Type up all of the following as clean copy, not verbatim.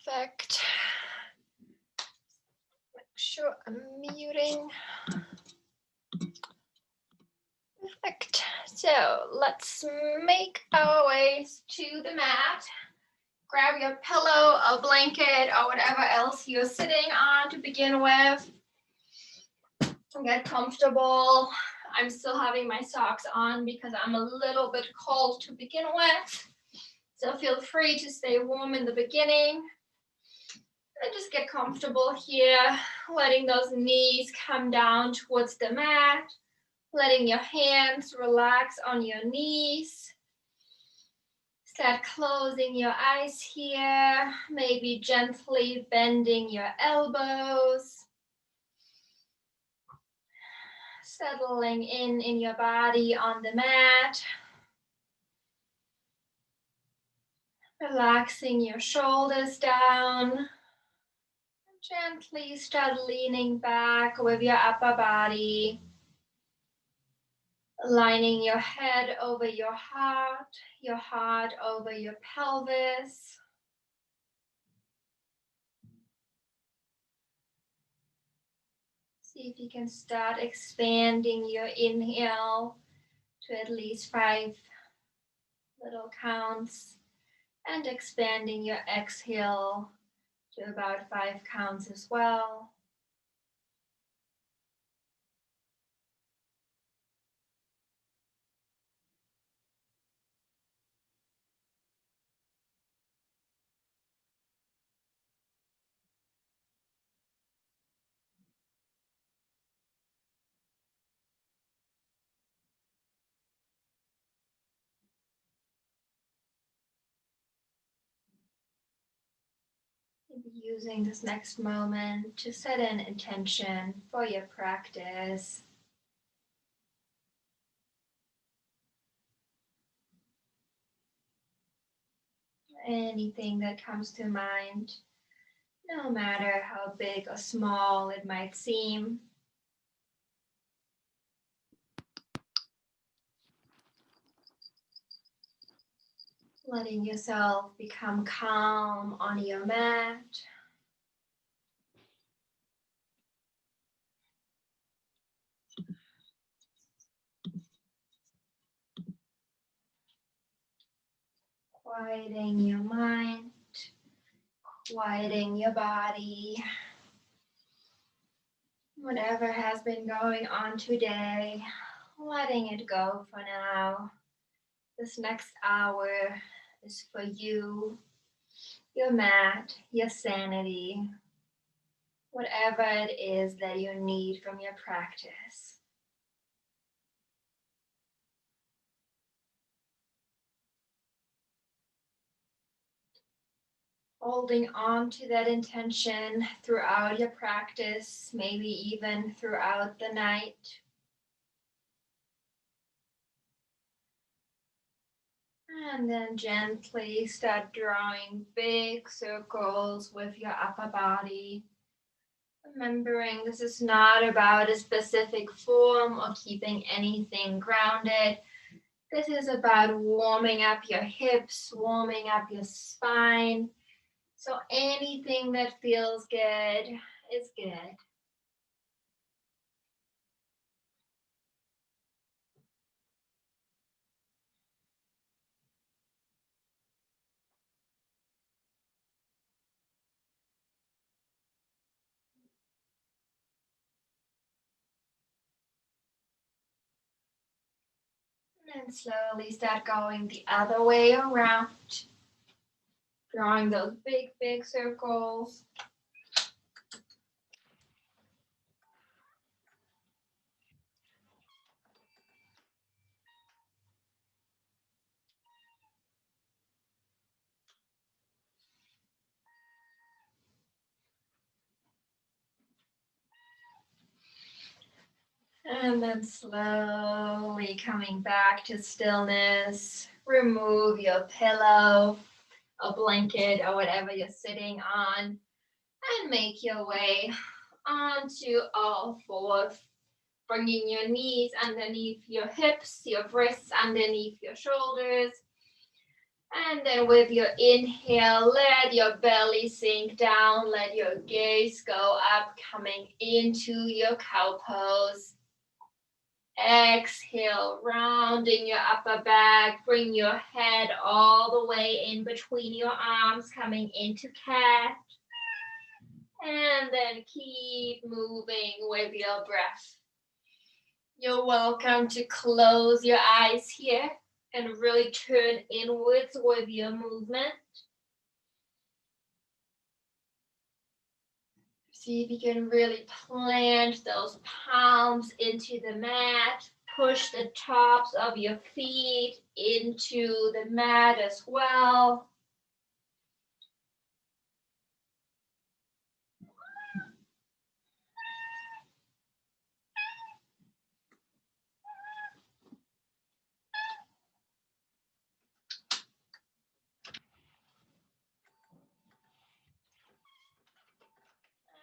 Perfect. Make sure I'm muting. Perfect. So let's make our way to the mat. Grab your pillow, a blanket, or whatever else you're sitting on to begin with. Get comfortable. I'm still having my socks on because I'm a little bit cold to begin with. So feel free to stay warm in the beginning. And just get comfortable here, letting those knees come down towards the mat, letting your hands relax on your knees. Start closing your eyes here, maybe gently bending your elbows. Settling in your body on the mat. Relaxing your shoulders down. Gently start leaning back with your upper body. Aligning your head over your heart over your pelvis. See if you can start expanding your inhale to at least 5 little counts and expanding your exhale to about 5 counts as well. Using this next moment to set an intention for your practice. Anything that comes to mind, no matter how big or small it might seem. Letting yourself become calm on your mat. Quieting your mind, quieting your body. Whatever has been going on today, letting it go for now. This next hour is for you, your mat, your sanity, whatever it is that you need from your practice. Holding on to that intention throughout your practice, maybe even throughout the night. And then gently start drawing big circles with your upper body. Remembering this is not about a specific form or keeping anything grounded. This is about warming up your hips, warming up your spine. So anything that feels good is good. And slowly start going the other way around. Drawing those big, big circles. And then slowly coming back to stillness. Remove your pillow, a blanket, or whatever you're sitting on. And make your way onto all fours. Bringing your knees underneath your hips, your wrists underneath your shoulders. And then with your inhale, let your belly sink down, let your gaze go up, coming into your cow pose. Exhale, rounding your upper back, bring your head all the way in between your arms, coming into cat. And then keep moving with your breath. You're welcome to close your eyes here and really turn inwards with your movement. See if you can really plant those palms into the mat. Push the tops of your feet into the mat as well.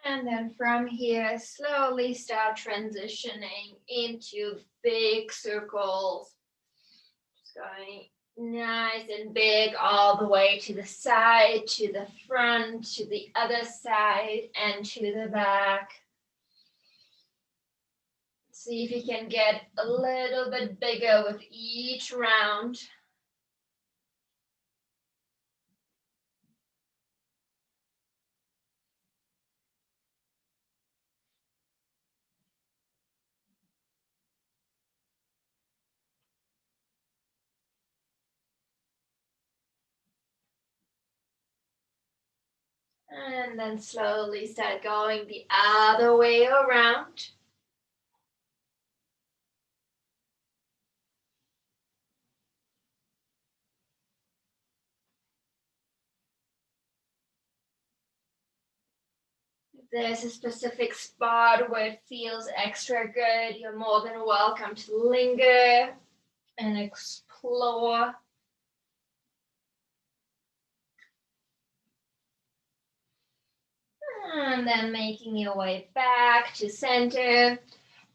And then from here, slowly start transitioning into big circles. Just going nice and big all the way to the side, to the front, to the other side, and to the back. See if you can get a little bit bigger with each round. And then slowly start going the other way around. If there's a specific spot where it feels extra good, you're more than welcome to linger and explore. And then making your way back to center.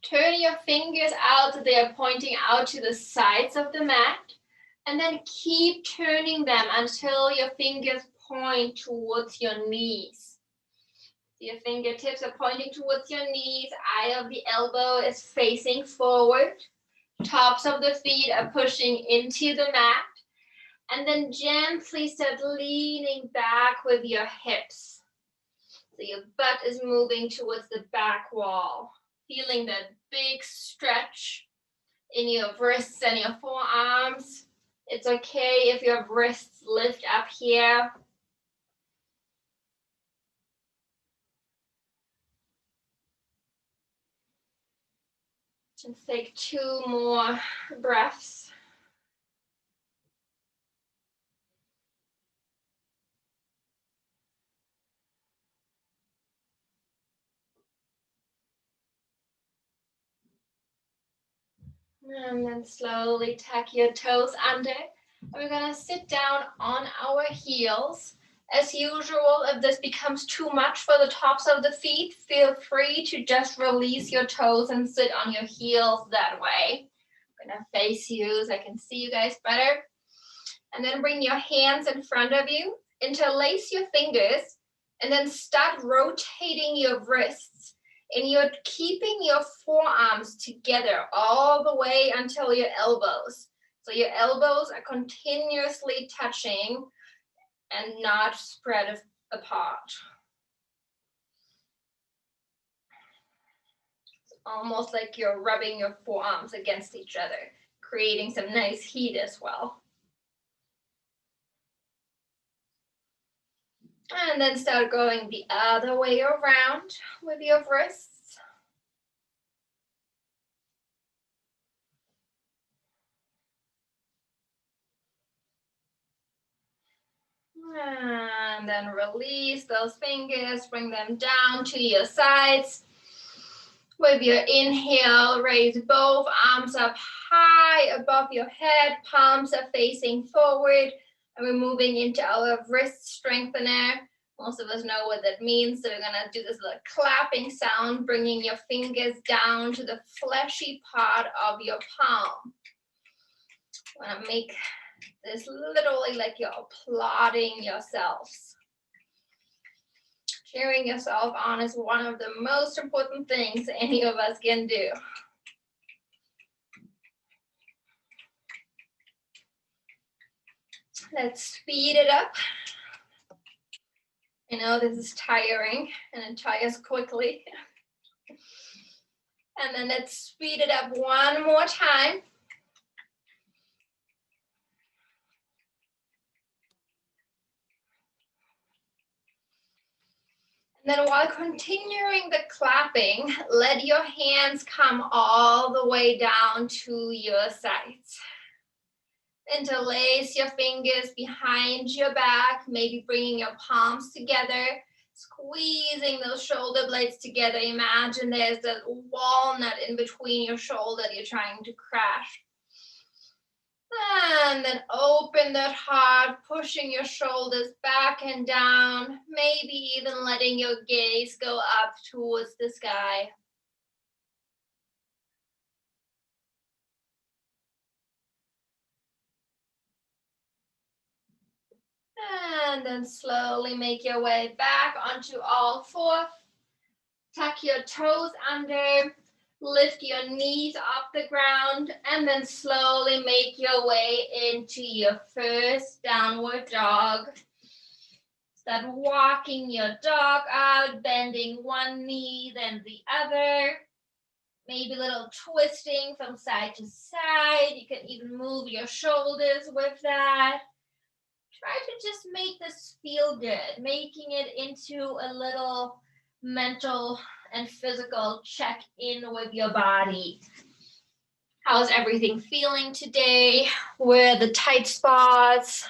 Turn your fingers out so they are pointing out to the sides of the mat. And then keep turning them until your fingers point towards your knees. So your fingertips are pointing towards your knees. Eye of the elbow is facing forward. Tops of the feet are pushing into the mat. And then gently start leaning back with your hips. So your butt is moving towards the back wall. Feeling that big stretch in your wrists and your forearms. It's okay if your wrists lift up here. Just take 2 more breaths. And then slowly tuck your toes under. We're gonna sit down on our heels. As usual, if this becomes too much for the tops of the feet, feel free to just release your toes and sit on your heels that way. I'm gonna face you so I can see you guys better. And then bring your hands in front of you, interlace your fingers, and then start rotating your wrists. And you're keeping your forearms together all the way until your elbows. So your elbows are continuously touching and not spread apart. It's almost like you're rubbing your forearms against each other, creating some nice heat as well. And then start going the other way around with your wrists. And then release those fingers, bring them down to your sides. With your inhale, raise both arms up high above your head, palms are facing forward, and we're moving into our wrist strengthener. Most of us know what that means, so we're gonna do this little clapping sound, bringing your fingers down to the fleshy part of your palm. Wanna make It's literally like you're applauding yourselves. Cheering yourself on is one of the most important things any of us can do. Let's speed it up. I know this is tiring and it tires quickly. And then let's speed it up one more time. And then while continuing the clapping, let your hands come all the way down to your sides. Interlace your fingers behind your back, maybe bringing your palms together, squeezing those shoulder blades together. Imagine there's a walnut in between your shoulder that you're trying to crash. And then open that heart, pushing your shoulders back and down, maybe even letting your gaze go up towards the sky. And then slowly make your way back onto all fours. Tuck your toes under, lift your knees off the ground, and then slowly make your way into your first downward dog. Start walking your dog out, bending one knee, then the other. Maybe a little twisting from side to side. You can even move your shoulders with that. Try to just make this feel good, making it into a little mental and physical check-in with your body. How's everything feeling today? Where are the tight spots?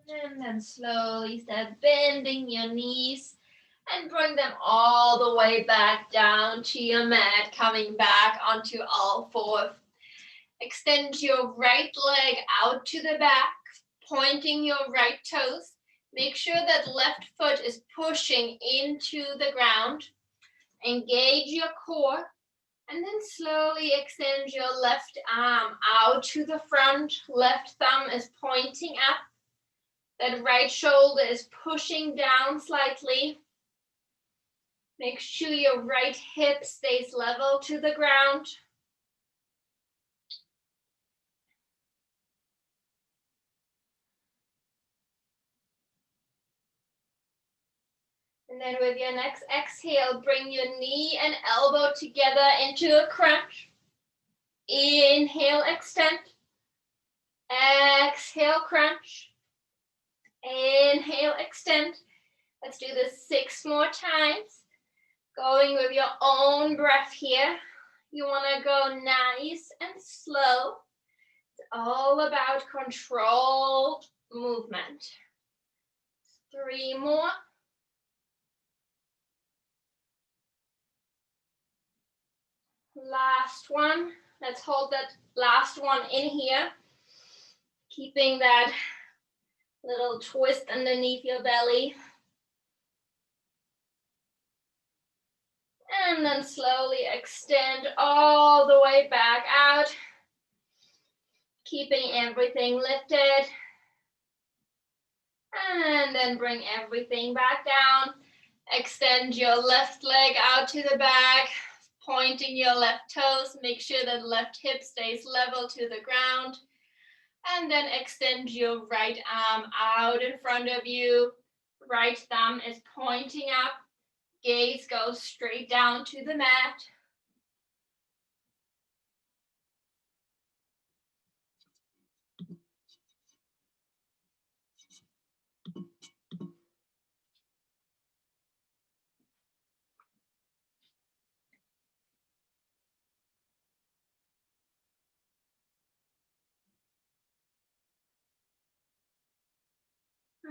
And then slowly start bending your knees and bring them all the way back down to your mat, coming back onto all fours. Extend your right leg out to the back, pointing your right toes. Make sure that left foot is pushing into the ground. Engage your core. And then slowly extend your left arm out to the front. Left thumb is pointing up. That right shoulder is pushing down slightly. Make sure your right hip stays level to the ground. And then with your next exhale, bring your knee and elbow together into a crunch. Inhale, extend. Exhale, crunch. Inhale, extend. Let's do this 6 more times. Going with your own breath here. You want to go nice and slow. It's all about controlled movement. 3 more. Last one. Let's hold that last one in here. Keeping that little twist underneath your belly. And then slowly extend all the way back out. Keeping everything lifted. And then bring everything back down. Extend your left leg out to the back, pointing your left toes. Make sure that left hip stays level to the ground. And then extend your right arm out in front of you. Right thumb is pointing up. Gaze goes straight down to the mat.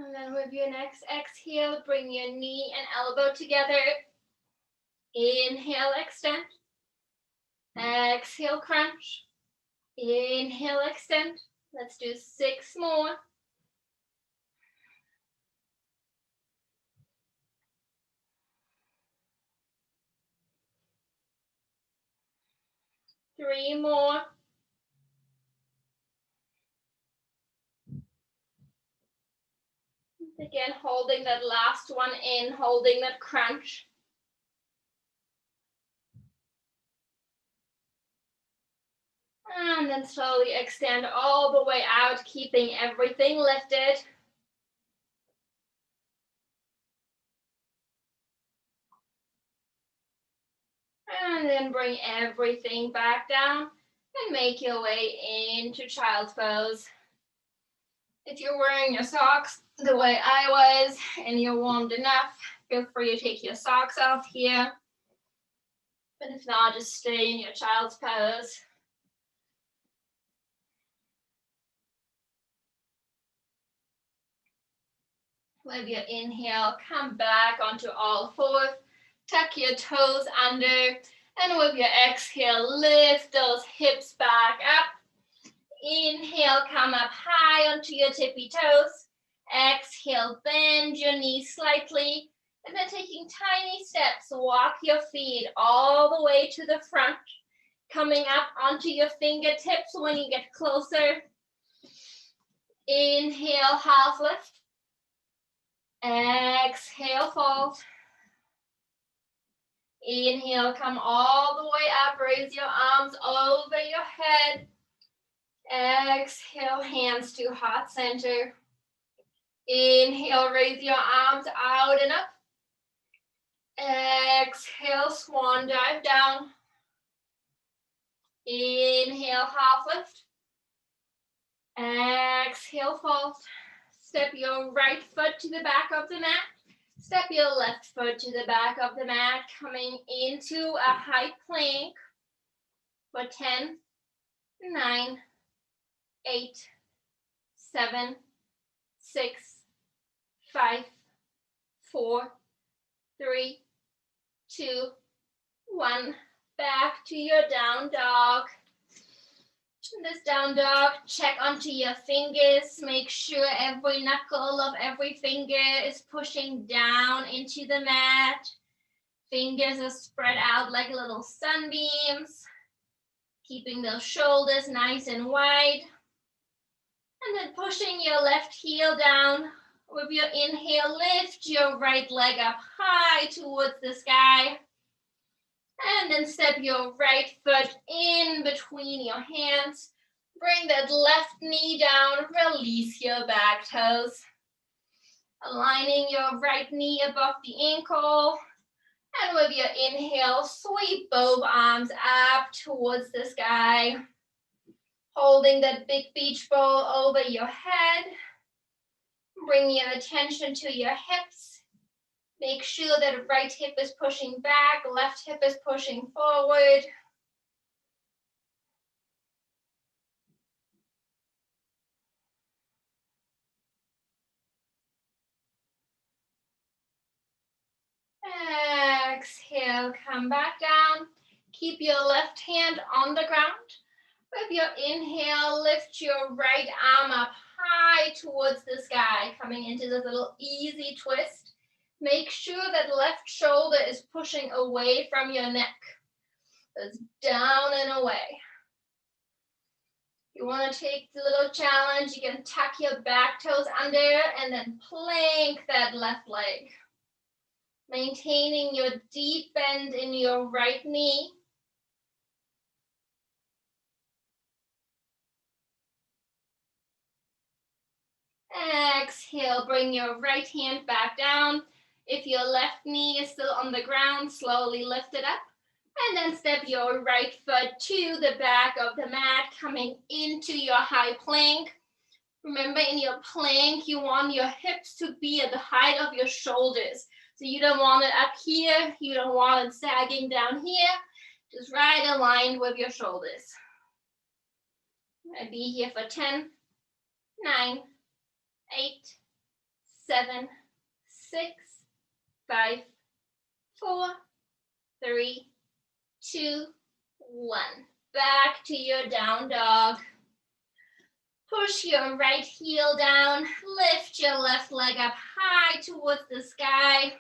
And then with your next exhale, bring your knee and elbow together. Inhale, extend. Exhale, crunch. Inhale, extend. Let's do 6 more. 3 more. Again, holding that last one in, holding that crunch. And then slowly extend all the way out, keeping everything lifted. And then bring everything back down and make your way into child's pose. If you're wearing your socks the way I was and you're warmed enough, feel free to take your socks off here. But if not, just stay in your child's pose. With your inhale, come back onto all fours. Tuck your toes under. And with your exhale, lift those hips back up. Inhale, come up high onto your tippy toes. Exhale, bend your knees slightly. And then taking tiny steps, walk your feet all the way to the front. Coming up onto your fingertips when you get closer. Inhale, half lift. Exhale, fold. Inhale, come all the way up. Raise your arms over your head. Exhale, hands to heart center. Inhale, raise your arms out and up. Exhale, swan dive down. Inhale, half lift. Exhale, fold. Step your right foot to the back of the mat. Step your left foot to the back of the mat, coming into a high plank for 10, 9, 8, 7, 6, 5, 4, 3, 2, 1. Back to your down dog. This down dog, check onto your fingers. Make sure every knuckle of every finger is pushing down into the mat. Fingers are spread out like little sunbeams. Keeping those shoulders nice and wide. And then pushing your left heel down. With your inhale, lift your right leg up high towards the sky. And then step your right foot in between your hands. Bring that left knee down. Release your back toes. Aligning your right knee above the ankle. And with your inhale, sweep both arms up towards the sky. Holding that big beach ball over your head. Bring your attention to your hips. Make sure that right hip is pushing back, left hip is pushing forward. Exhale, come back down. Keep your left hand on the ground. With your inhale, lift your right arm up high towards the sky, coming into this little easy twist. Make sure that left shoulder is pushing away from your neck. It's down and away. You want to take the little challenge, you can tuck your back toes under and then plank that left leg. Maintaining your deep bend in your right knee. Exhale, bring your right hand back down. If your left knee is still on the ground, slowly lift it up. And then step your right foot to the back of the mat, coming into your high plank. Remember, in your plank, you want your hips to be at the height of your shoulders. So you don't want it up here, you don't want it sagging down here. Just right aligned with your shoulders. I'll be here for 10, 9, 8, 7, 6, 5, 4, 3, 2, 1. Back to your down dog. Push your right heel down. Lift your left leg up high towards the sky.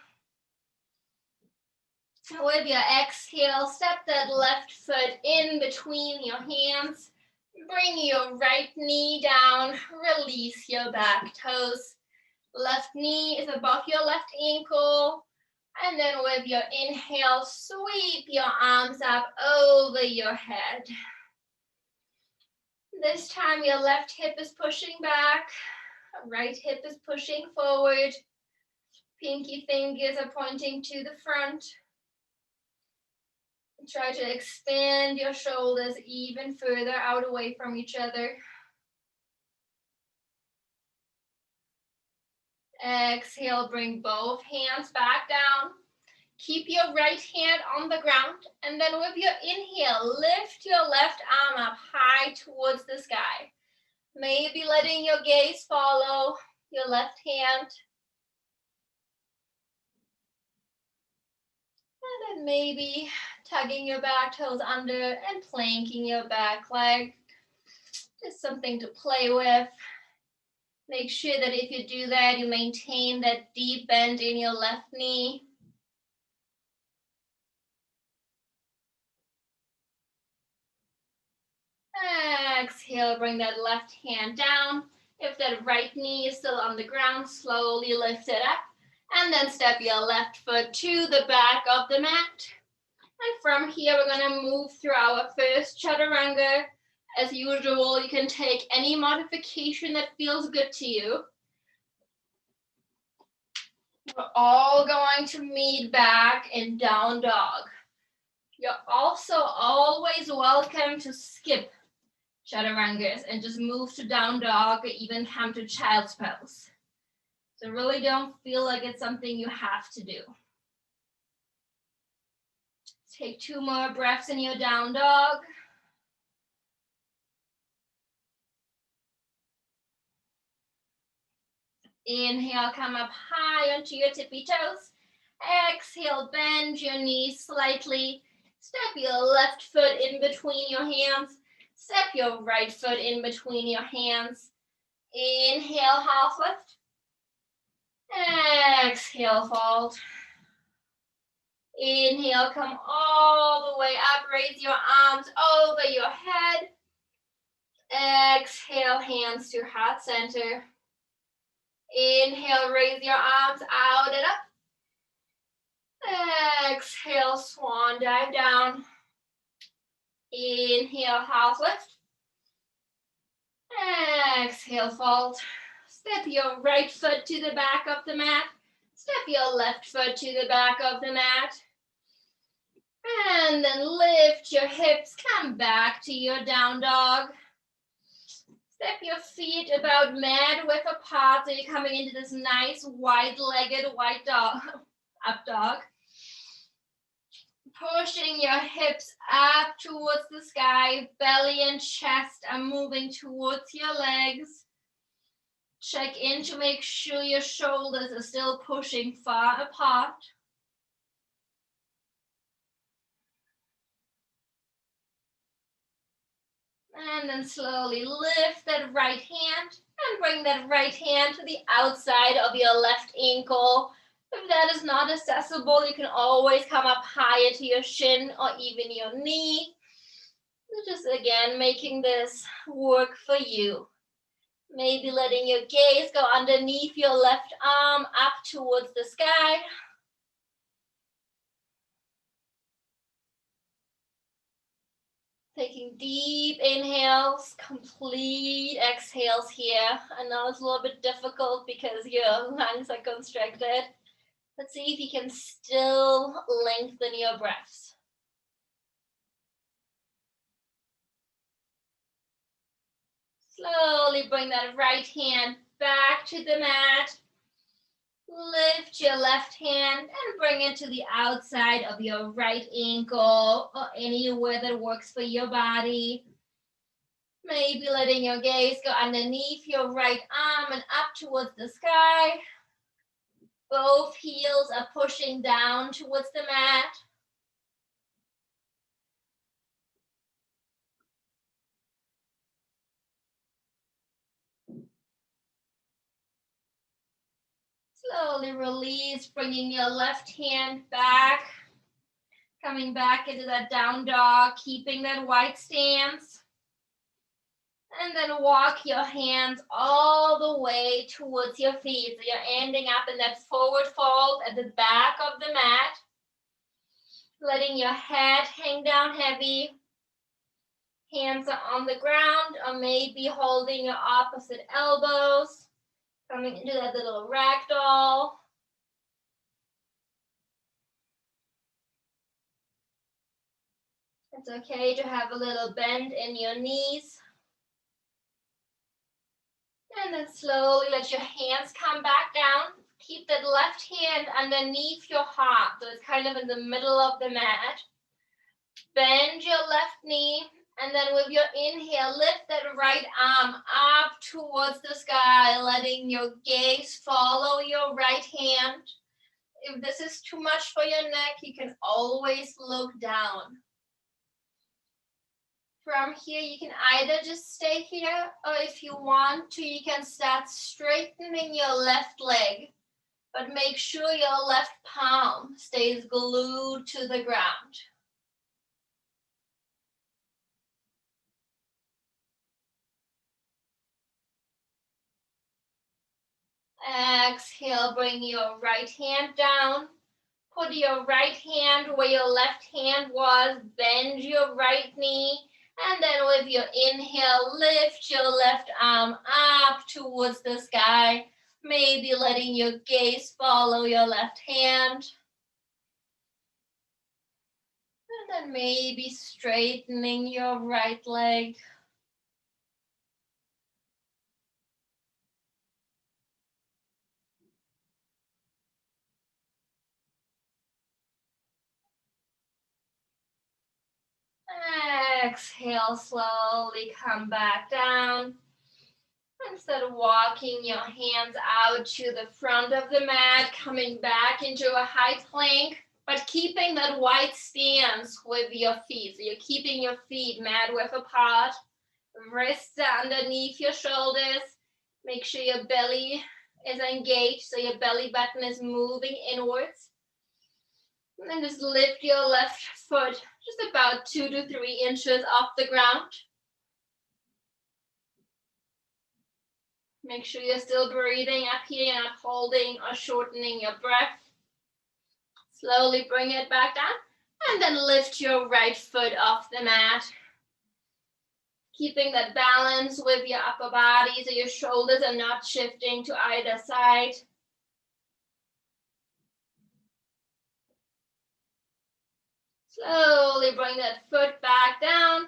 With your exhale, step that left foot in between your hands. Bring your right knee down. Release your back toes. Left knee is above your left ankle. And then with your inhale, sweep your arms up over your head. This time your left hip is pushing back. Right hip is pushing forward. Pinky fingers are pointing to the front. Try to expand your shoulders even further out away from each other. Exhale, bring both hands back down. Keep your right hand on the ground, and then with your inhale, lift your left arm up high towards the sky. Maybe letting your gaze follow your left hand. And then maybe tugging your back toes under and planking your back leg. Just something to play with. Make sure that if you do that, you maintain that deep bend in your left knee. Exhale, bring that left hand down. If that right knee is still on the ground, slowly lift it up. And then step your left foot to the back of the mat. And from here, we're going to move through our first chaturanga. As usual, you can take any modification that feels good to you. We're all going to meet back in down dog. You're also always welcome to skip chaturangas and just move to down dog or even come to child's pose. So really don't feel like it's something you have to do. Take 2 more breaths in your down dog. Inhale, come up high onto your tippy toes. Exhale, bend your knees slightly. Step your left foot in between your hands. Step your right foot in between your hands. Inhale, half lift. Exhale, fold. Inhale, come all the way up. Raise your arms over your head. Exhale, hands to heart center. Inhale, raise your arms out and up. Exhale, swan dive down. Inhale, half lift. Exhale, fold. Step your right foot to the back of the mat. Step your left foot to the back of the mat. And then lift your hips, come back to your down dog. Step your feet about mad width apart so you're coming into this nice wide-legged white dog, up dog. Pushing your hips up towards the sky, belly and chest are moving towards your legs. Check in to make sure your shoulders are still pushing far apart. And then slowly lift that right hand and bring that right hand to the outside of your left ankle. If that is not accessible, you can always come up higher to your shin or even your knee. Just again, making this work for you. Maybe letting your gaze go underneath your left arm up towards the sky. Taking deep inhales, complete exhales here. I know it's a little bit difficult because your lungs are constricted. Let's see if you can still lengthen your breaths. Slowly bring that right hand back to the mat. Lift your left hand and bring it to the outside of your right ankle or anywhere that works for your body. Maybe letting your gaze go underneath your right arm and up towards the sky. Both heels are pushing down towards the mat. Slowly release, bringing your left hand back. Coming back into that down dog, keeping that wide stance. And then walk your hands all the way towards your feet. So you're ending up in that forward fold at the back of the mat. Letting your head hang down heavy. Hands are on the ground or maybe holding your opposite elbows. Coming into that little ragdoll. It's okay to have a little bend in your knees. And then slowly let your hands come back down. Keep that left hand underneath your heart, so it's kind of in the middle of the mat. Bend your left knee, and then with your inhale, lift that right arm up towards the sky, letting your gaze follow your right hand. If this is too much for your neck, you can always look down. From here, you can either just stay here, or if you want to, you can start straightening your left leg, but make sure your left palm stays glued to the ground. Exhale, bring your right hand down. Put your right hand where your left hand was, bend your right knee, and then with your inhale, lift your left arm up towards the sky, maybe letting your gaze follow your left hand. And then maybe straightening your right leg. Exhale, slowly come back down. Instead of walking your hands out to the front of the mat, coming back into a high plank, but keeping that wide stance with your feet. So you're keeping your feet mat width apart, wrists are underneath your shoulders. Make sure your belly is engaged, so your belly button is moving inwards. And then just lift your left foot just about 2 to 3 inches off the ground. Make sure you're still breathing up here. You're not holding or shortening your breath. Slowly bring it back down. And then lift your right foot off the mat. Keeping that balance with your upper body so your shoulders are not shifting to either side. Slowly bring that foot back down.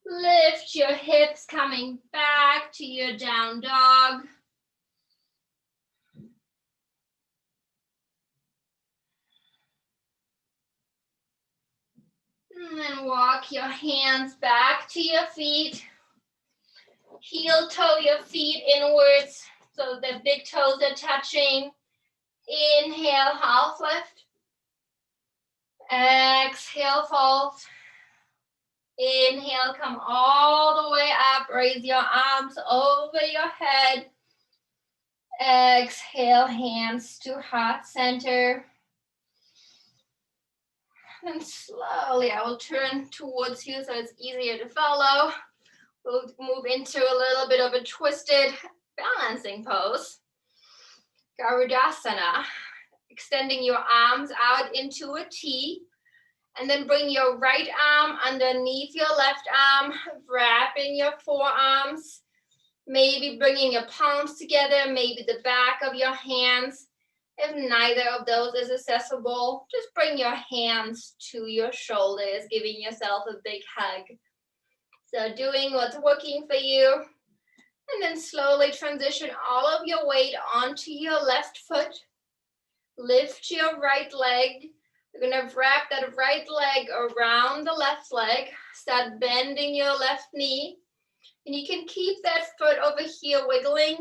Lift your hips, coming back to your down dog. And then walk your hands back to your feet. Heel toe your feet inwards so the big toes are touching. Inhale, half lift. Exhale, fold. Inhale, come all the way up. Raise your arms over your head. Exhale, hands to heart center. And slowly I will turn towards you so it's easier to follow. We'll move into a little bit of a twisted balancing pose. Garudasana. Extending your arms out into a T. And then bring your right arm underneath your left arm, wrapping your forearms, maybe bringing your palms together, maybe the back of your hands. If neither of those is accessible, just bring your hands to your shoulders, giving yourself a big hug. So doing what's working for you. And then slowly transition all of your weight onto your left foot. Lift your right leg. You're going to wrap that right leg around the left leg. Start bending your left knee. And you can keep that foot over here wiggling,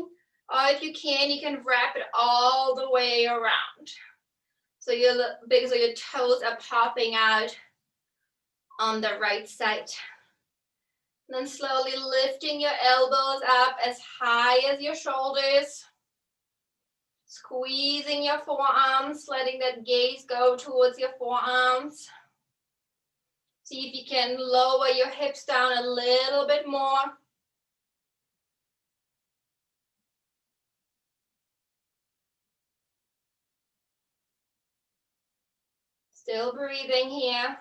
Or if you can wrap it all the way around. So your toes are popping out on the right side. And then slowly lifting your elbows up as high as your shoulders. Squeezing your forearms, letting that gaze go towards your forearms. See if you can lower your hips down a little bit more. Still breathing here.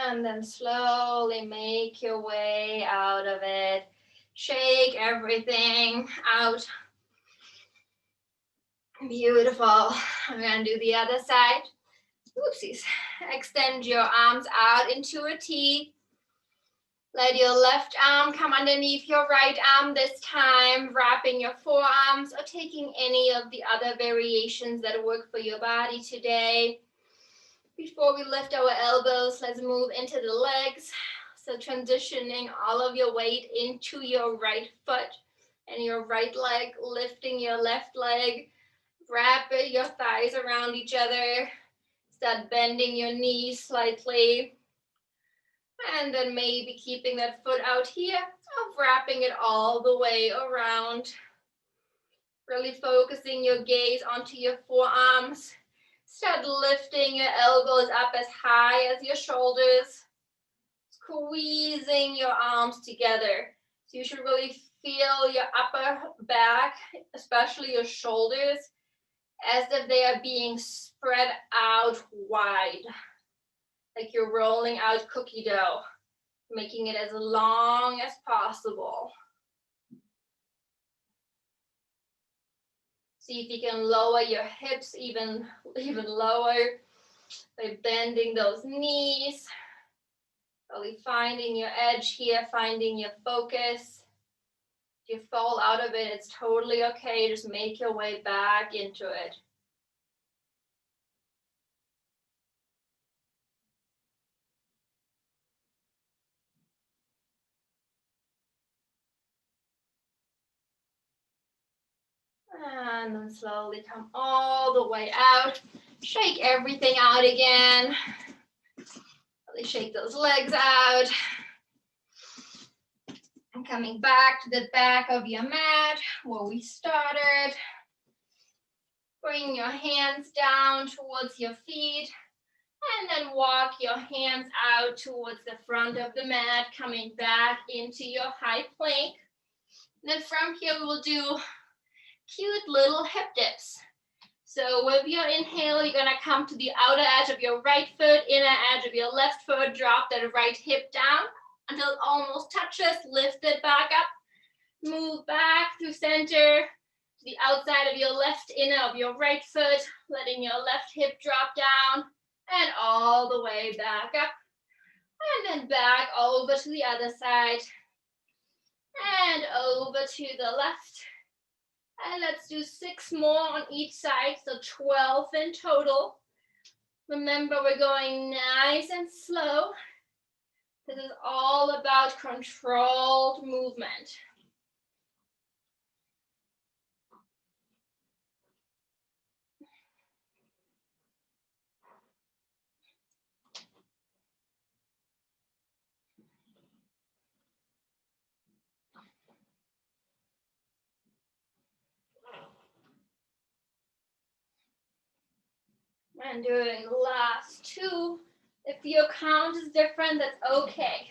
And then slowly make your way out of it. Shake everything out. Beautiful. I'm gonna do the other side. Oopsies. Extend your arms out into a T. Let your left arm come underneath your right arm this time, wrapping your forearms or taking any of the other variations that work for your body today. Before we lift our elbows, let's move into the legs. So transitioning all of your weight into your right foot and your right leg, lifting your left leg, wrap your thighs around each other, start bending your knees slightly, and then maybe keeping that foot out here, or wrapping it all the way around. Really focusing your gaze onto your forearms. Start lifting your elbows up as high as your shoulders, squeezing your arms together. So you should really feel your upper back, especially your shoulders, as if they are being spread out wide, like you're rolling out cookie dough, making it as long as possible. See if you can lower your hips even lower by bending those knees. Really finding your edge here, finding your focus. If you fall out of it, it's totally okay. Just make your way back into it. And then slowly come all the way out. Shake everything out again. Really shake those legs out. And coming back to the back of your mat where we started. Bring your hands down towards your feet. And then walk your hands out towards the front of the mat, coming back into your high plank. And then from here, we will do cute little hip dips. So with your inhale, you're gonna come to the outer edge of your right foot, inner edge of your left foot, drop that right hip down until it almost touches, lift it back up, move back through center, to the outside of your left inner of your right foot, letting your left hip drop down, and all the way back up, and then back over to the other side, and over to the left. And let's do 6 more on each side, so 12 in total. Remember, we're going nice and slow. This is all about controlled movement. And doing the last 2. If your count is different, that's okay.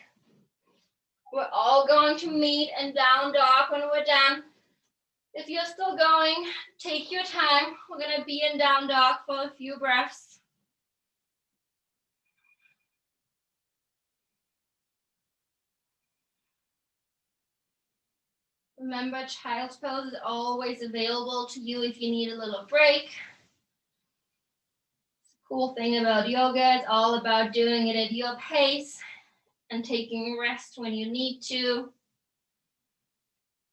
We're all going to meet in down dog when we're done. If you're still going, take your time. We're gonna be in down dog for a few breaths. Remember, child's pose is always available to you if you need a little break. Cool thing about yoga, it's all about doing it at your pace and taking rest when you need to.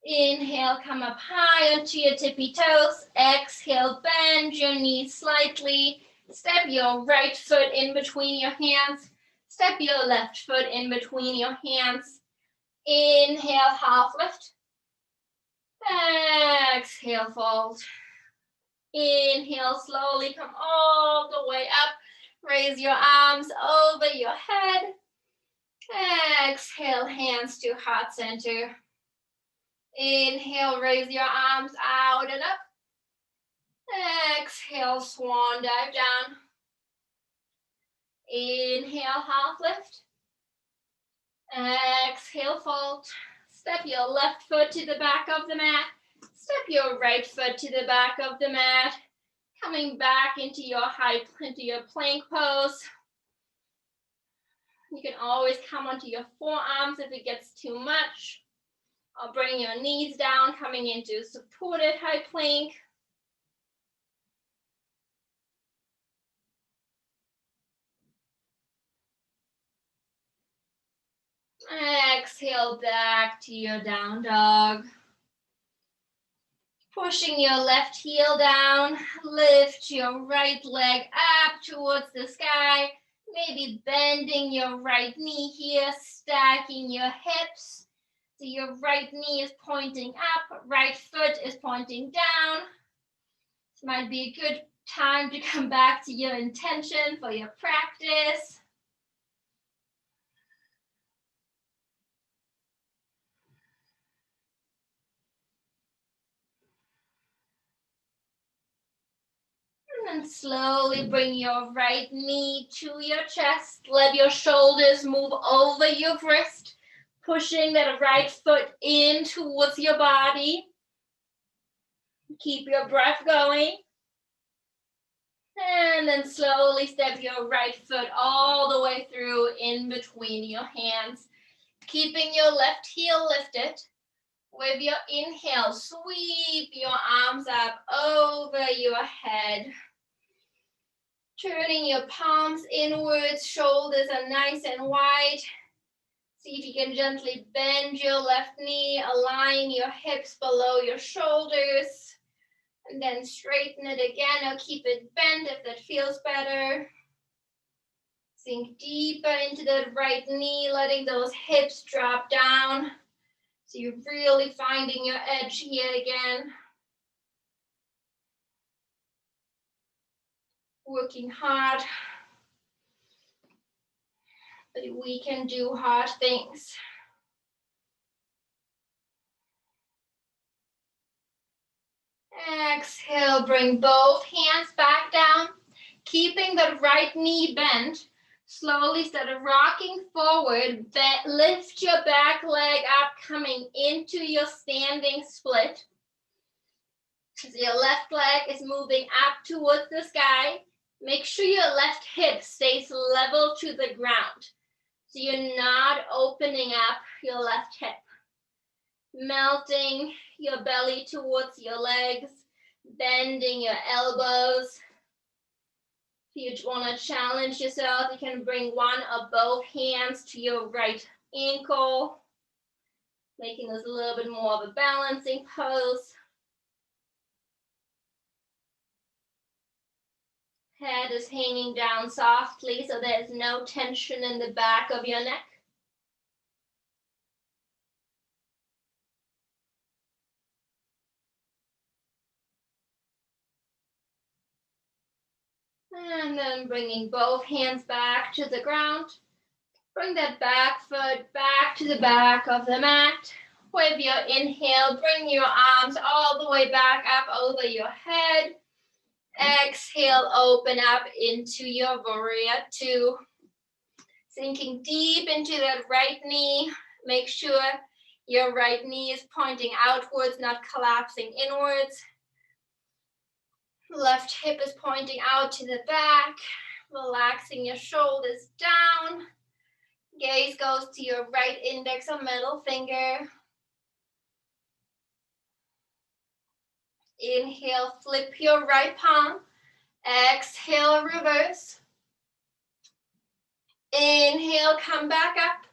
Inhale, come up high onto your tippy toes. Exhale, bend your knees slightly. Step your right foot in between your hands. Step your left foot in between your hands. Inhale, half lift. Exhale, fold. Inhale, slowly come all the way up. Raise your arms over your head. Exhale, hands to heart center. Inhale, raise your arms out and up. Exhale, swan dive down. Inhale, half lift. Exhale, fold. Step your left foot to the back of the mat. Step your right foot to the back of the mat. Coming back into your plank pose. You can always come onto your forearms if it gets too much. Or bring your knees down, coming into supported high plank. Exhale back to your down dog. Pushing your left heel down, lift your right leg up towards the sky. Maybe bending your right knee here, stacking your hips. So your right knee is pointing up, right foot is pointing down. This might be a good time to come back to your intention for your practice. And then slowly bring your right knee to your chest. Let your shoulders move over your wrist, pushing that right foot in towards your body. Keep your breath going. And then slowly step your right foot all the way through in between your hands. Keeping your left heel lifted. With your inhale, sweep your arms up over your head. Turning your palms inwards, shoulders are nice and wide. See if you can gently bend your left knee, align your hips below your shoulders, and then straighten it again or keep it bent if that feels better. Sink deeper into that right knee, letting those hips drop down. So you're really finding your edge here again. Working hard, but we can do hard things. Exhale, bring both hands back down, keeping the right knee bent. Slowly, instead of rocking forward, lift your back leg up, coming into your standing split. So your left leg is moving up towards the sky. Make sure your left hip stays level to the ground. So you're not opening up your left hip. Melting your belly towards your legs, bending your elbows. If you want to challenge yourself, you can bring one or both hands to your right ankle, making this a little bit more of a balancing pose. Head is hanging down softly, so there's no tension in the back of your neck. And then bringing both hands back to the ground. Bring that back foot back to the back of the mat. With your inhale, bring your arms all the way back up over your head. Exhale, open up into your warrior two. Sinking deep into that right knee. Make sure your right knee is pointing outwards, not collapsing inwards. Left hip is pointing out to the back. Relaxing your shoulders down. Gaze goes to your right index or middle finger. Inhale, flip your right palm. Exhale, reverse. Inhale, come back up.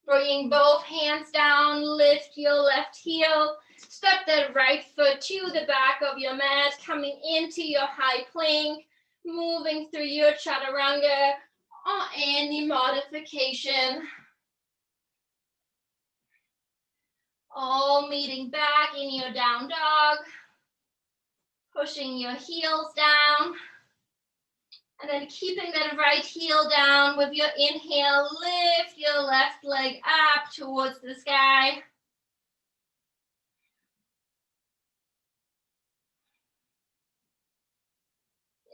Bringing both hands down, lift your left heel. Step that right foot to the back of your mat, coming into your high plank. moving through your chaturanga or any modification. All meeting back in your down dog, pushing your heels down, and then keeping that right heel down. With your inhale, lift your left leg up towards the sky.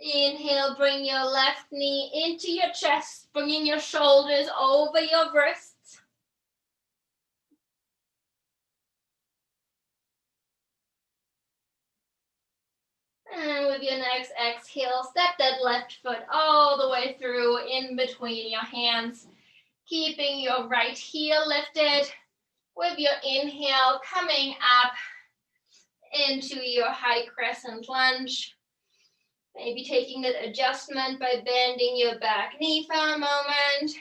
Inhale, bring your left knee into your chest, bringing your shoulders over your wrists. And with your next exhale, step that left foot all the way through in between your hands, keeping your right heel lifted. With your inhale, coming up into your high crescent lunge. Maybe taking that adjustment by bending your back knee for a moment.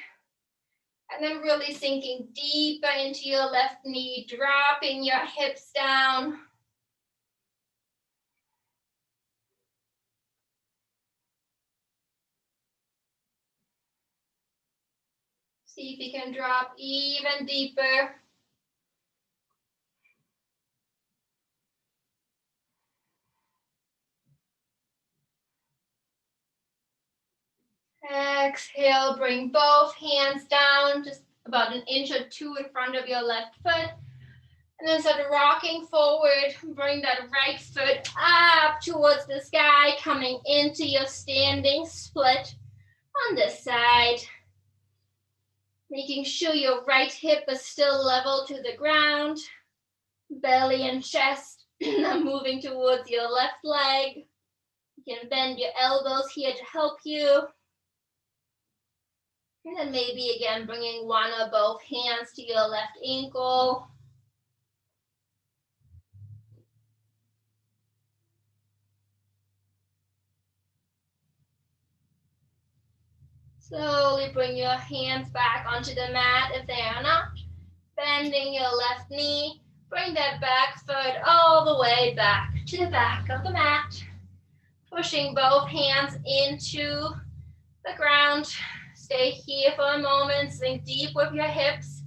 And then really sinking deeper into your left knee, dropping your hips down. See if you can drop even deeper. Exhale, bring both hands down, just about an inch or two in front of your left foot. And then start rocking forward. Bring that right foot up towards the sky, coming into your standing split on this side. Making sure your right hip is still level to the ground. Belly and chest are moving towards your left leg. You can bend your elbows here to help you. And then maybe again bringing one or both hands to your left ankle. Slowly bring your hands back onto the mat if they are not. Bending your left knee. Bring that back foot all the way back to the back of the mat. Pushing both hands into the ground. Stay here for a moment. Sink deep with your hips.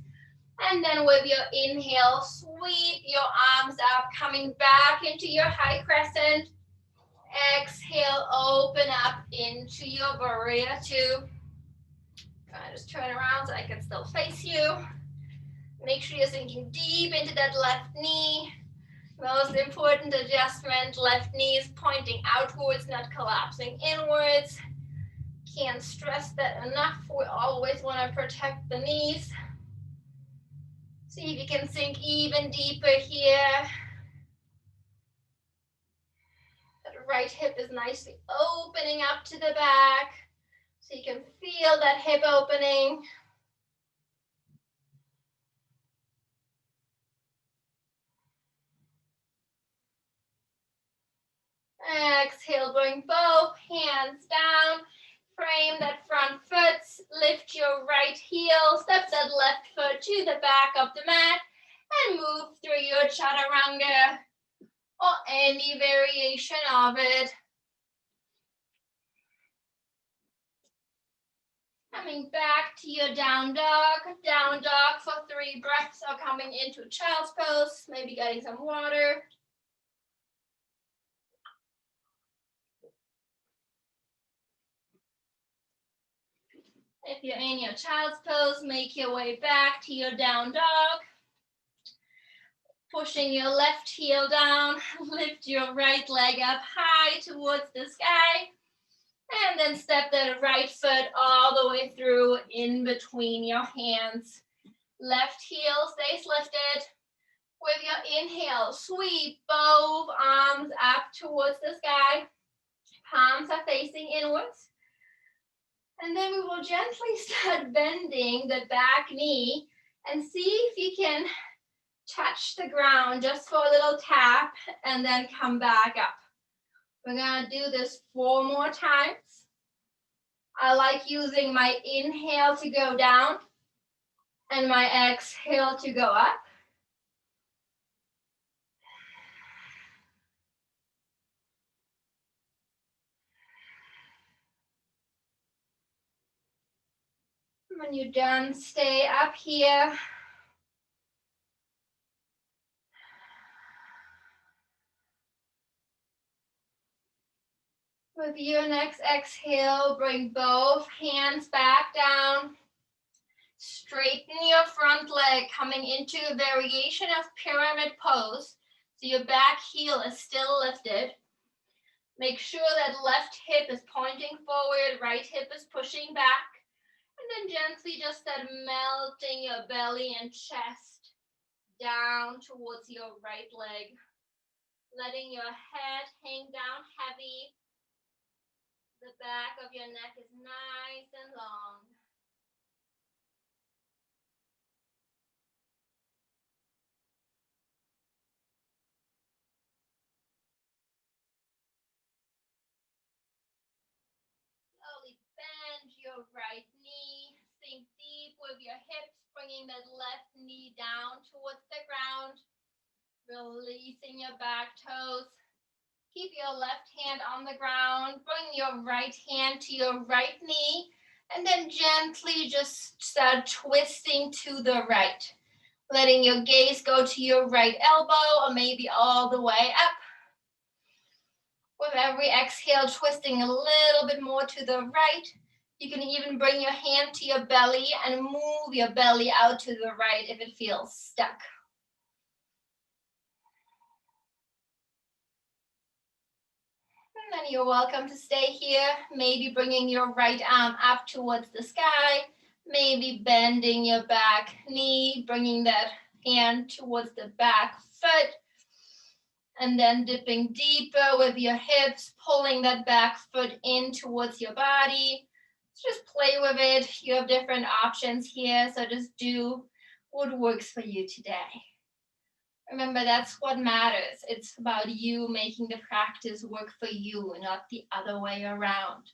And then with your inhale, sweep your arms up, coming back into your high crescent. Exhale, open up into your warrior two. Just turn around so I can still face you. Make sure you're sinking deep into that left knee. Most important adjustment, left knee is pointing outwards, not collapsing inwards. Can't stress that enough. We always want to protect the knees. See if you can sink even deeper here. That right hip is nicely opening up to the back. So you can feel that hip opening. Exhale, bring both hands down. Frame that front foot. Lift your right heel. Step that left foot to the back of the mat. And move through your chaturanga or any variation of it. Coming back to your down dog for 3 breaths, or coming into child's pose, maybe getting some water. If you're in your child's pose, make your way back to your down dog. Pushing your left heel down, lift your right leg up high towards the sky. And then step that right foot all the way through in between your hands. Left heel stays lifted. With your inhale, sweep both arms up towards the sky. Palms are facing inwards. And then we will gently start bending the back knee and see if you can touch the ground just for a little tap and then come back up. We're gonna do this 4 more times. I like using my inhale to go down and my exhale to go up. When you're done, stay up here. With your next exhale, bring both hands back down. Straighten your front leg, coming into a variation of pyramid pose. So your back heel is still lifted. Make sure that left hip is pointing forward, right hip is pushing back. And then gently just start melting your belly and chest down towards your right leg. Letting your head hang down heavy. The back of your neck is nice and long. Slowly bend your right knee. Sink deep with your hips, bringing that left knee down towards the ground. Releasing your back toes. Keep your left hand on the ground. Bring your right hand to your right knee. And then gently just start twisting to the right. Letting your gaze go to your right elbow or maybe all the way up. With every exhale, twisting a little bit more to the right. You can even bring your hand to your belly and move your belly out to the right if it feels stuck. And then you're welcome to stay here, maybe bringing your right arm up towards the sky, maybe bending your back knee, bringing that hand towards the back foot, and then dipping deeper with your hips, pulling that back foot in towards your body. Just play with it. You have different options here, so just do what works for you today. Remember, that's what matters. It's about you making the practice work for you, not the other way around.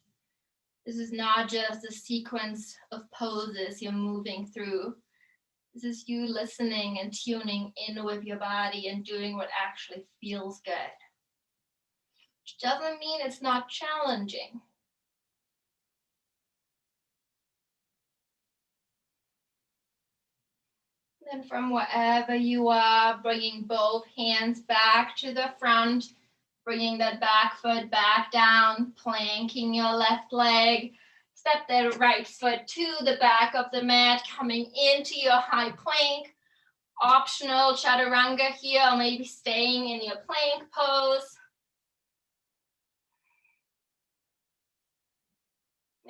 This is not just a sequence of poses you're moving through. This is you listening and tuning in with your body and doing what actually feels good. Which doesn't mean it's not challenging. Then from wherever you are, bringing both hands back to the front, bringing that back foot back down, planking your left leg. Step that right foot to the back of the mat, coming into your high plank. Optional chaturanga here, or maybe staying in your plank pose.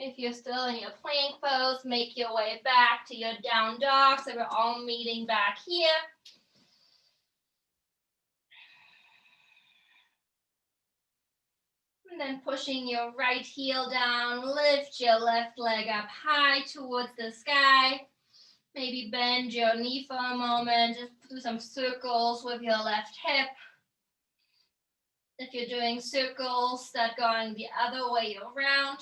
If you're still in your plank pose, make your way back to your down dog. So we're all meeting back here. And then pushing your right heel down, lift your left leg up high towards the sky. Maybe bend your knee for a moment, just do some circles with your left hip. If you're doing circles, start going the other way around.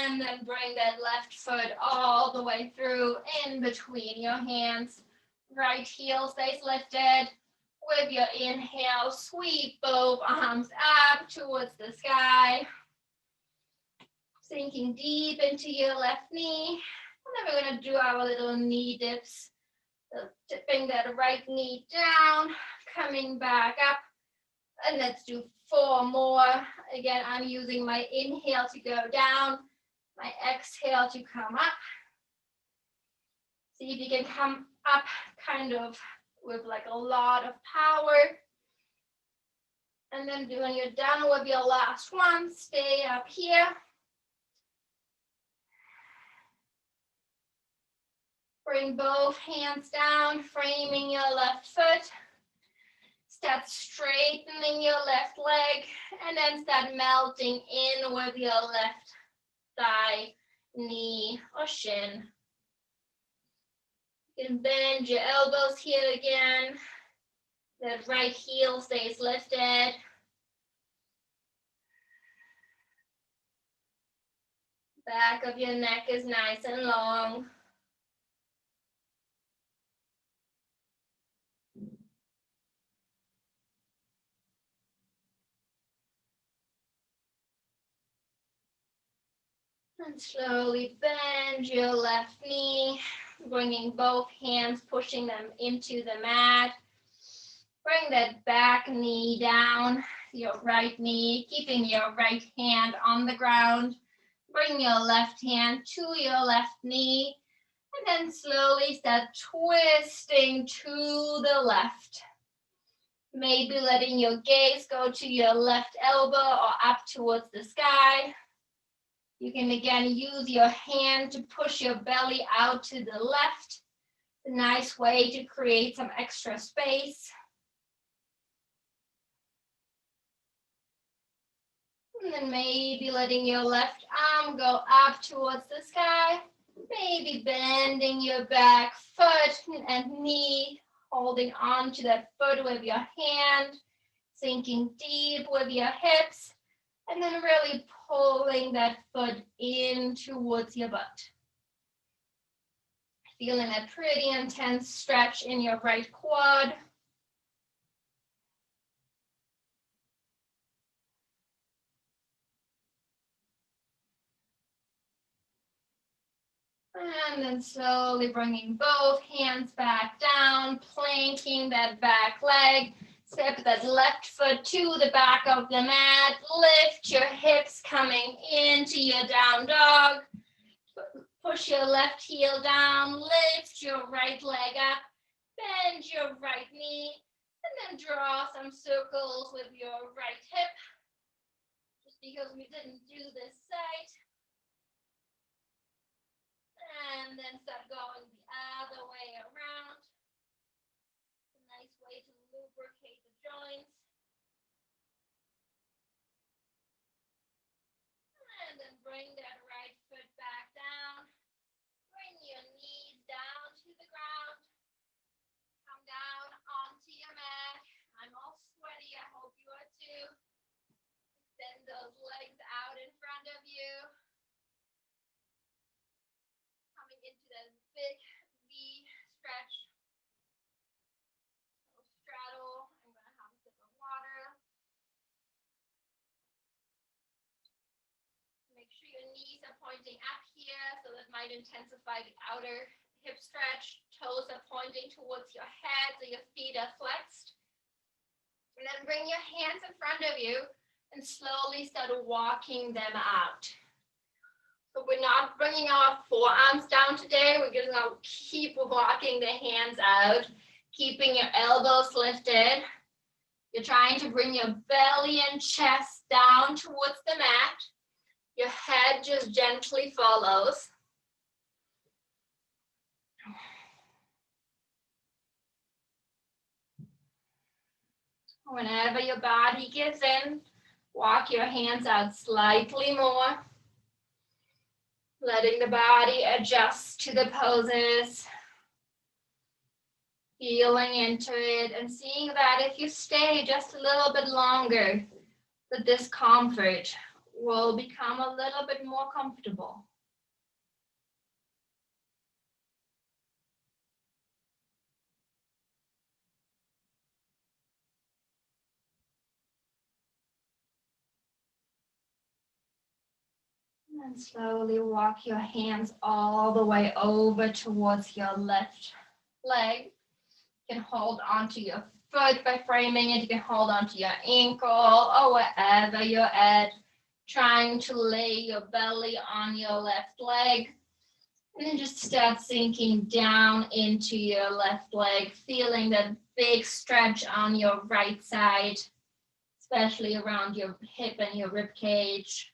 And then bring that left foot all the way through in between your hands. Right heel stays lifted. With your inhale, sweep both arms up towards the sky. Sinking deep into your left knee. And then we're going to do our little knee dips. So dipping that right knee down, coming back up. And let's do 4 more. Again, I'm using my inhale to go down, my exhale to come up. See if you can come up kind of with like a lot of power. And then when you're done with your last one, stay up here. Bring both hands down, framing your left foot. Start straightening your left leg, and then start melting in with your left thigh, knee, or shin. You can bend your elbows here again. That right heel stays lifted. Back of your neck is nice and long. And slowly bend your left knee, bringing both hands, pushing them into the mat. Bring that back knee down, your right knee, keeping your right hand on the ground. Bring your left hand to your left knee, and then slowly start twisting to the left. Maybe letting your gaze go to your left elbow or up towards the sky. You can again use your hand to push your belly out to the left. It's a nice way to create some extra space. And then maybe letting your left arm go up towards the sky. Maybe bending your back foot and knee, holding on to that foot with your hand, sinking deep with your hips, and then really pulling that foot in towards your butt. Feeling a pretty intense stretch in your right quad. And then slowly bringing both hands back down, planking that back leg. Step that left foot to the back of the mat. Lift your hips coming into your down dog. Push your left heel down. Lift your right leg up. Bend your right knee. And then draw some circles with your right hip. Just because we didn't do this side. And then start going the other way around. It's a nice way to lubricate the joints. And then bring that right foot back down. Bring your knees down to the ground. Come down onto your mat. I'm all sweaty. I hope you are too. Extend those legs out in front of you. Coming into that big V stretch. Straddle. I'm going to have a sip of water. Make sure your knees are pointing up here, so that might intensify the outer hip stretch. Toes are pointing towards your head, so your feet are flexed. And then bring your hands in front of you and slowly start walking them out. So we're not bringing our forearms down today. We're just going to keep walking the hands out, keeping your elbows lifted. You're trying to bring your belly and chest down towards the mat. Your head just gently follows. Whenever your body gives in, walk your hands out slightly more. Letting the body adjust to the poses. Feeling into it and seeing that if you stay just a little bit longer, the discomfort will become a little bit more comfortable. And slowly walk your hands all the way over towards your left leg. You can hold onto your foot by framing it. You can hold onto your ankle or wherever you're at. Trying to lay your belly on your left leg. And then just start sinking down into your left leg, feeling that big stretch on your right side, especially around your hip and your rib cage.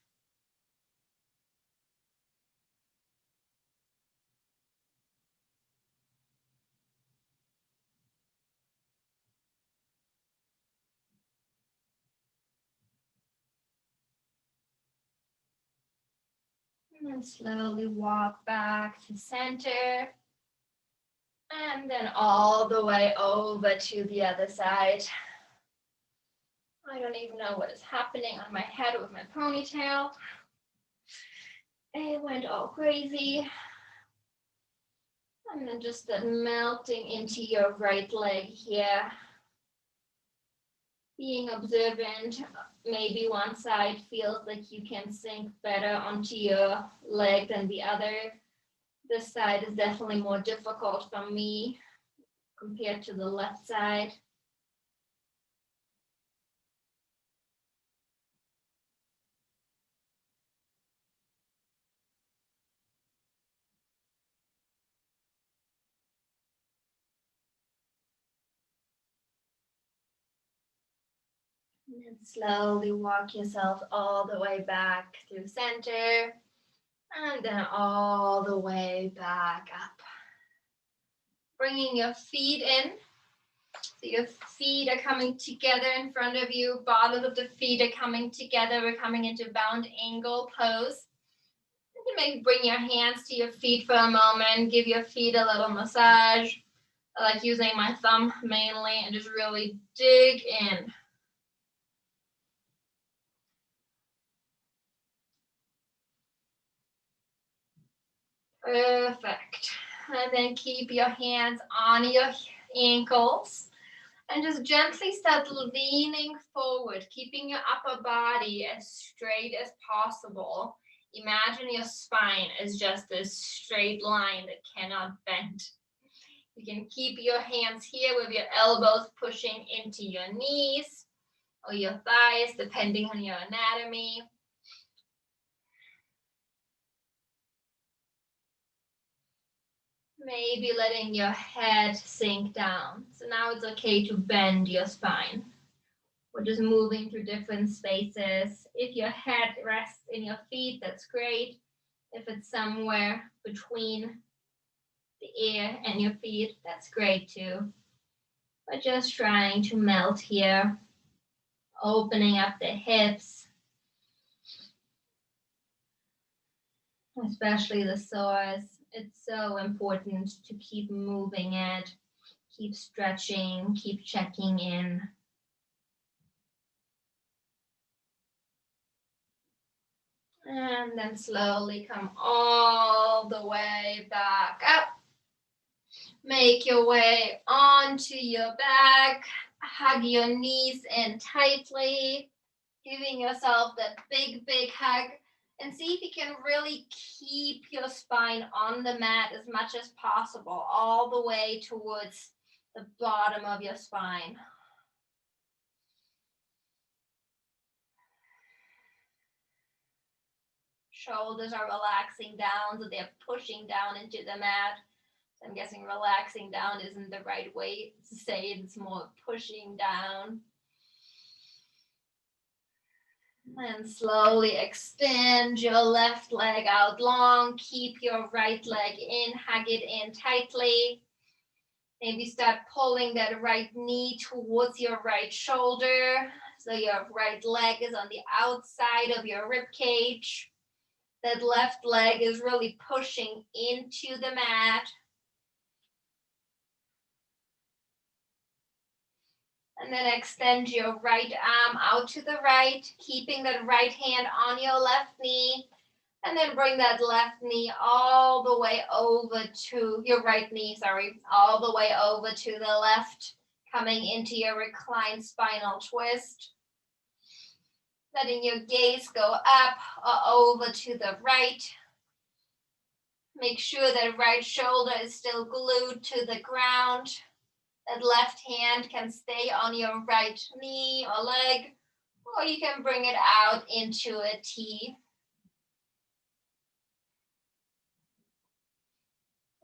And slowly walk back to center. And then all the way over to the other side. I don't even know what is happening on my head with my ponytail. It went all crazy. And then just melting into your right leg here. Being observant, maybe one side feels like you can sink better onto your leg than the other. This side is definitely more difficult for me compared to the left side. And then slowly walk yourself all the way back through center and then all the way back up. Bringing your feet in. So your feet are coming together in front of you. Bottom of the feet are coming together. We're coming into bound angle pose. You can maybe bring your hands to your feet for a moment. Give your feet a little massage. I like using my thumb mainly and just really dig in. Perfect. And then keep your hands on your ankles. And just gently start leaning forward, keeping your upper body as straight as possible. Imagine your spine is just this straight line that cannot bend. You can keep your hands here with your elbows pushing into your knees or your thighs, depending on your anatomy. Maybe letting your head sink down. So now it's okay to bend your spine. We're just moving through different spaces. If your head rests in your feet, that's great. If it's somewhere between the ear and your feet, that's great too. But just trying to melt here, opening up the hips, especially the psoas. It's so important to keep moving it, keep stretching, keep checking in. And then slowly come all the way back up. Make your way onto your back. Hug your knees in tightly, giving yourself that big, big hug. And see if you can really keep your spine on the mat as much as possible, all the way towards the bottom of your spine. Shoulders are relaxing down, so they're pushing down into the mat. So I'm guessing relaxing down isn't the right way to say it. It's more pushing down. And slowly extend your left leg out long. Keep your right leg in, hug it in tightly. Maybe start pulling that right knee towards your right shoulder. So your right leg is on the outside of your rib cage. That left leg is really pushing into the mat. And then extend your right arm out to the right, keeping that right hand on your left knee. And then bring that left knee all the way over to your right knee, all the way over to the left, coming into your reclined spinal twist. Letting your gaze go up or over to the right. Make sure that right shoulder is still glued to the ground. That left hand can stay on your right knee or leg, or you can bring it out into a T.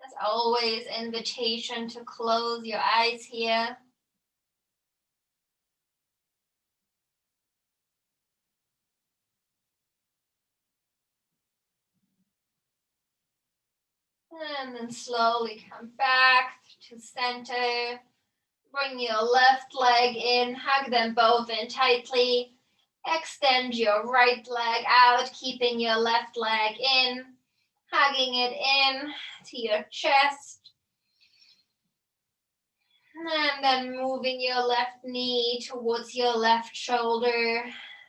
As always, invitation to close your eyes here. And then slowly come back to center. Bring your left leg in, hug them both in tightly. Extend your right leg out, keeping your left leg in, hugging it in to your chest. And then moving your left knee towards your left shoulder.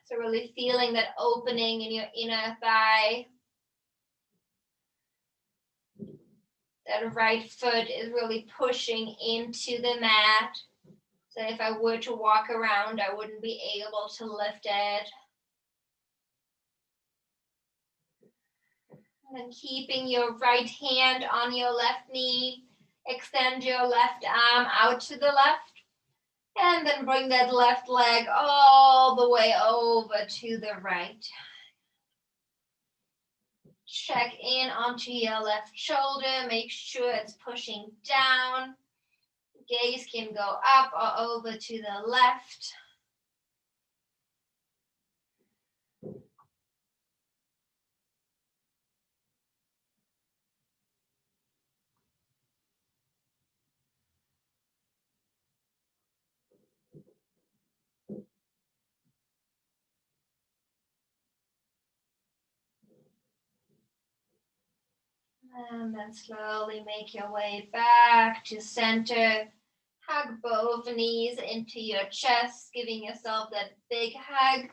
So really feeling that opening in your inner thigh. That right foot is really pushing into the mat. So if I were to walk around, I wouldn't be able to lift it. And then keeping your right hand on your left knee, extend your left arm out to the left, and then bring that left leg all the way over to the right. Check in onto your left shoulder, make sure it's pushing down. Gaze can go up or over to the left. And then slowly make your way back to center. Hug both knees into your chest, giving yourself that big hug.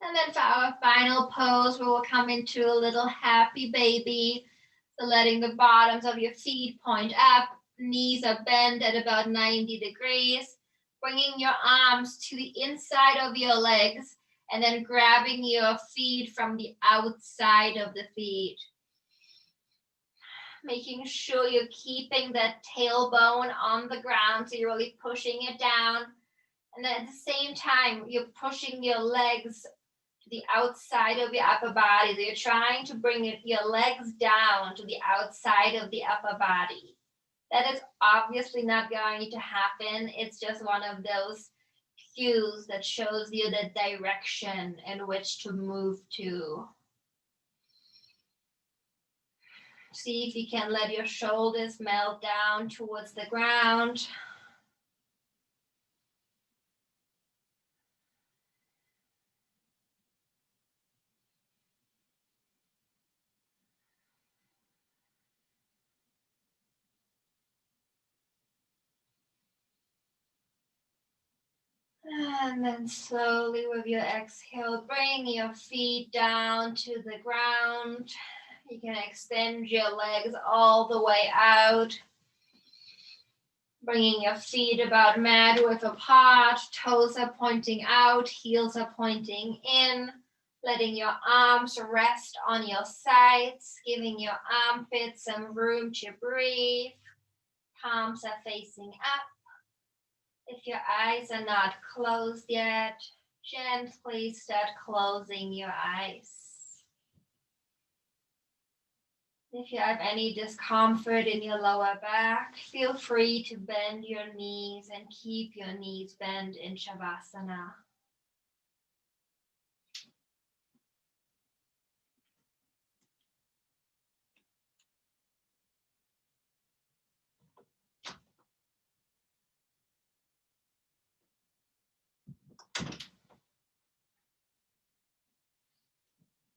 And then for our final pose, we will come into a little happy baby. So letting the bottoms of your feet point up, knees are bent at about 90 degrees. Bringing your arms to the inside of your legs and then grabbing your feet from the outside of the feet. Making sure you're keeping that tailbone on the ground, so you're really pushing it down. And then at the same time, you're pushing your legs to the outside of your upper body. So you're trying to bring your legs down to the outside of the upper body. That is obviously not going to happen. It's just one of those cues that shows you the direction in which to move to. See if you can let your shoulders melt down towards the ground. And then slowly with your exhale, bring your feet down to the ground. You can extend your legs all the way out. Bringing your feet about mat width apart, toes are pointing out, heels are pointing in. Letting your arms rest on your sides, giving your armpits some room to breathe. Palms are facing up. If your eyes are not closed yet, gently start closing your eyes. If you have any discomfort in your lower back, feel free to bend your knees and keep your knees bent in Shavasana.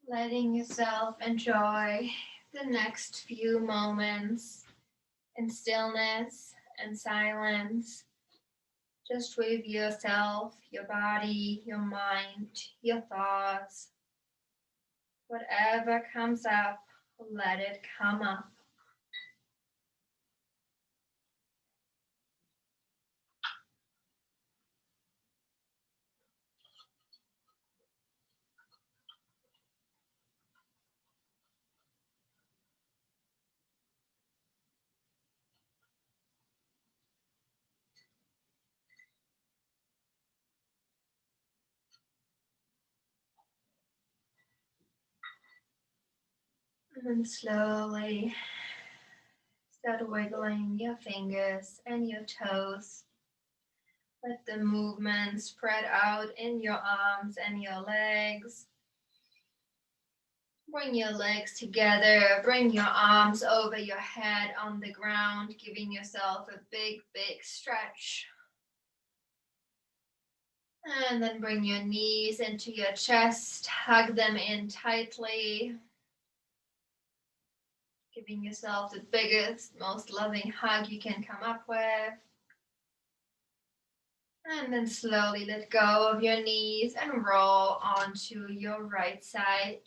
Letting yourself enjoy the next few moments in stillness and silence, just with yourself, your body, your mind, your thoughts. Whatever comes up, let it come up. And slowly start wiggling your fingers and your toes. Let the movement spread out in your arms and your legs. Bring your legs together. Bring your arms over your head on the ground, giving yourself a big, big stretch. And then bring your knees into your chest. Hug them in tightly. Giving yourself the biggest, most loving hug you can come up with. And then slowly let go of your knees and roll onto your right side,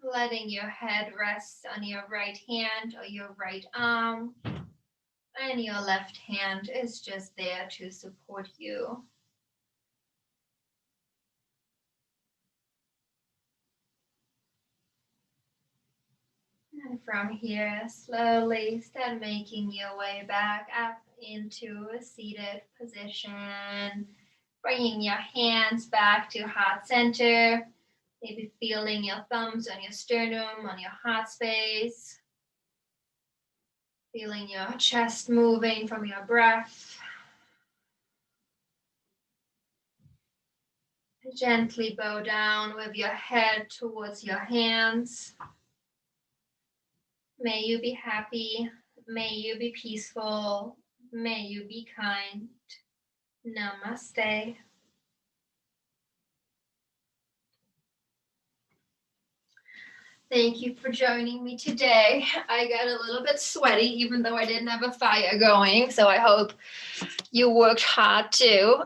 letting your head rest on your right hand or your right arm. And your left hand is just there to support you. And from here, slowly start making your way back up into a seated position. Bringing your hands back to heart center. Maybe feeling your thumbs on your sternum, on your heart space. Feeling your chest moving from your breath. Gently bow down with your head towards your hands. May you be happy. May you be peaceful. May you be kind. Namaste. Thank you for joining me today. I got a little bit sweaty, even though I didn't have a fire going. So I hope you worked hard too.